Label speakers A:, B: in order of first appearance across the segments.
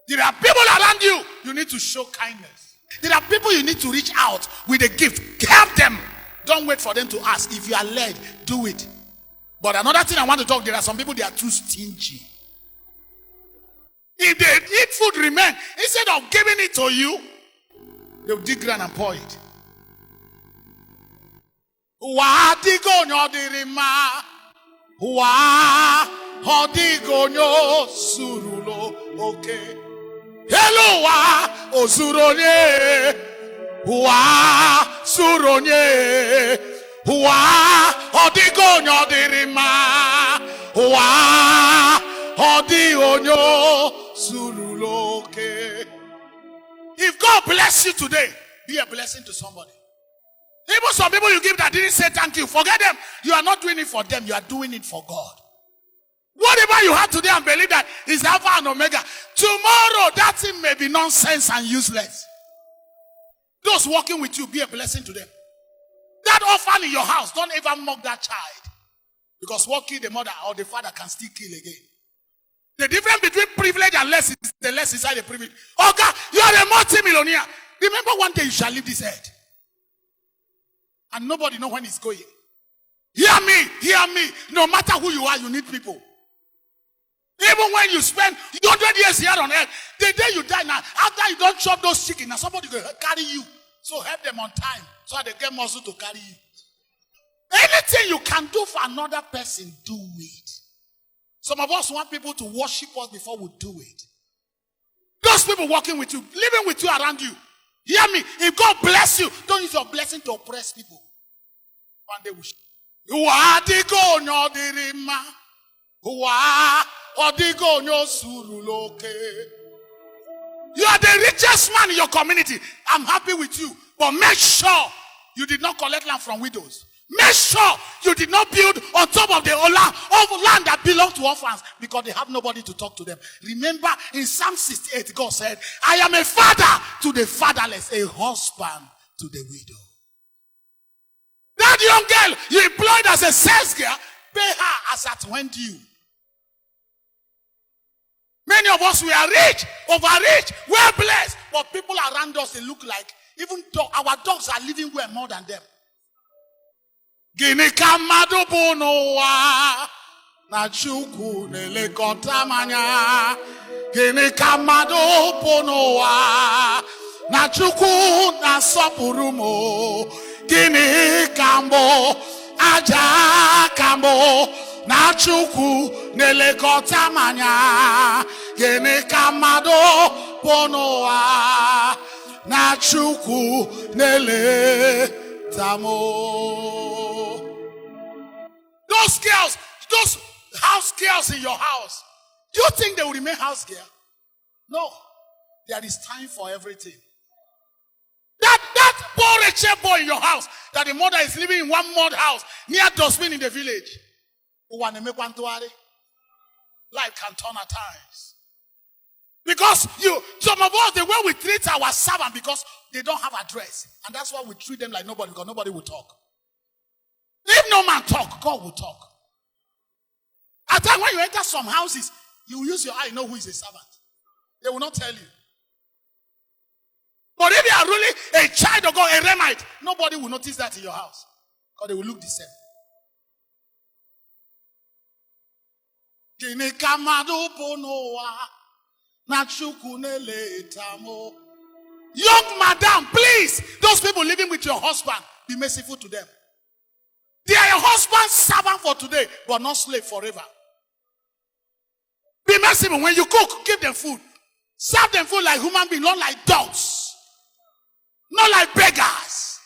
A: There are people around you. You need to show kindness. There are people you need to reach out with a gift. Help them. Don't wait for them to ask. If you are led, do it. But another thing I want to talk, there are some people, they are too stingy. If they eat food remain, instead of giving it to you, they'll dig ground and pour it. Okay. Hello, ozuronye, suronye, odigonyo dirima, odionyo suruloke. If God bless you today, be a blessing to somebody. Even some people you give that didn't say thank you, forget them. You are not doing it for them, you are doing it for God. Whatever you have today and believe that is Alpha and Omega, tomorrow that thing may be nonsense and useless. Those working with you, be a blessing to them. That orphan in your house, don't ever mock that child. Because what kill the mother or the father can still kill again. The difference between privilege and less is the less inside the privilege. Oh God, you are a multi-millionaire. Remember one day you shall leave this earth. And nobody knows when it's going. Hear me. No matter who you are, you need people. Even when you spend 100 years here on earth, the day you die now, after you don't chop those chicken, now somebody will carry you. So help them on time so they get muscle to carry you. Anything you can do for another person, do it. Some of us want people to worship us before we do it. Those people working with you, living with you around you. Hear me. If God bless you, don't use your blessing to oppress people. One day we shall. You are the go You are the richest man in your community. I'm happy with you. But make sure you did not collect land from widows. Make sure you did not build on top of the land that belongs to orphans because they have nobody to talk to them. Remember in Psalm 68, God said, I am a father to the fatherless, a husband to the widow. That young girl you employed as a sales girl, pay her as at when due. Many of us, we are rich, overrich, well blessed, but people around us, they look like, even our dogs are living well more than them. Gini kamado bonowa na chuku nelekota manya. Gini kamado bonowa na chuku na sopurumo. Gini kambo aja kambo na chuku nelekota manya. Gini kamado bonowa na chuku neletamo. Those girls, those house girls in your house, do you think they will remain house girl? No. There is time for everything. That poor Rachel boy in your house, that the mother is living in one mud house near dustbin in the village. Life can turn at times. Because some of us, the way we treat our servant, because they don't have address. And that's why we treat them like nobody, because nobody will talk. If no man talk, God will talk. At times when you enter some houses, you will use your eye, know who is a servant. They will not tell you. But if you are really a child of God, a Remite, nobody will notice that in your house. Because they will look the same. Young madam, please, those people living with your husband, be merciful to them. They are your husband's servant for today, but not slave forever. Be merciful. When you cook, give them food. Serve them food like human beings, not like dogs. Not like beggars.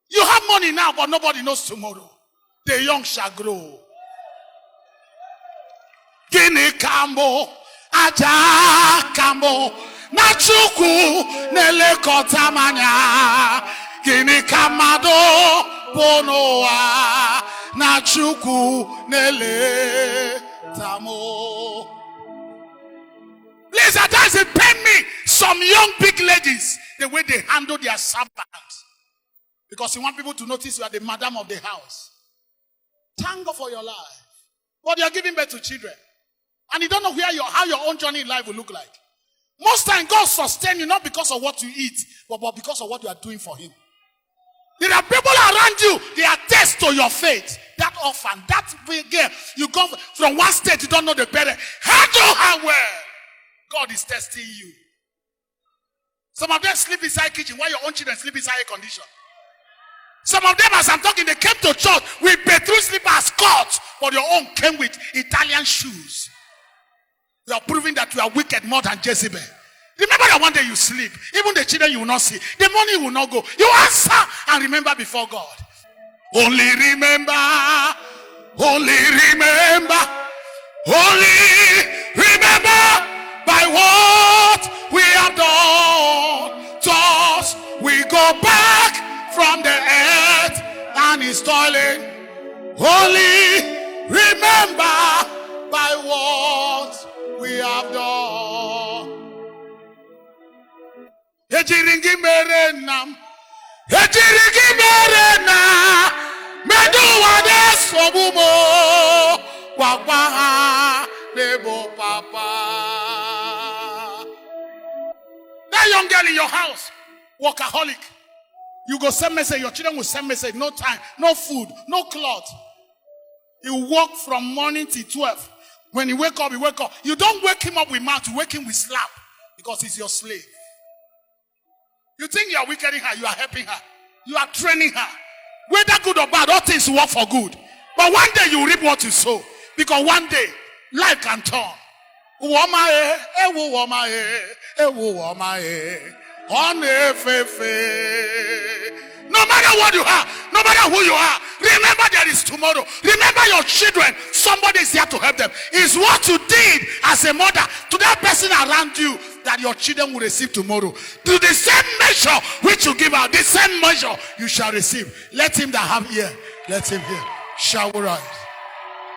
A: You have money now, but nobody knows tomorrow. The young shall grow. Gini kambo, aja kambo, nachuku nelekota manya. Gini kamado. Bonoa na chuku nele tamo. Please, at times it pain me. Some young big ladies, the way they handle their servants, because you want people to notice you are the madam of the house. Thank God for your life, but you are giving birth to children, and you don't know how your own journey in life will look like. Most times God sustains you not because of what you eat, but because of what you are doing for him. There are people around you, they attest to your faith. That orphan, that girl, you come from one state, you don't know the parent. Handle her well. God is testing you. Some of them sleep inside kitchen while your own children sleep inside air condition. Some of them, as I'm talking, they came to church with bedroom slippers, skirts, but your own came with Italian shoes. You are proving that you are wicked more than Jezebel. Remember that one day you sleep. Even the children you will not see. The money will not go. You answer and remember before God. Only remember. Only remember. Only remember by what we have done. Thus we go back from the earth and his toilet. Only remember by what we have done. Ejiringi merenam, ejiringi merena, meduwa desobumo, wapaha nebo papa. That young girl in your house, workaholic. You go send message, your children will send message, no time, no food, no cloth. You work from morning till 12. When you wake up, you wake up. You don't wake him up with mouth, you wake him with slap because he's your slave. You think you are weakening her, you are helping her. You are training her. Whether good or bad, all things work for good. But one day you reap what you sow. Because one day, life can turn. No matter what you are, no matter who you are, remember there is tomorrow. Remember your children. Somebody is here to help them. It's what you did as a mother to that person around you that your children will receive tomorrow. To the same measure which you give out, the same measure you shall receive. Let him that have ear, let him hear. Shall we rise?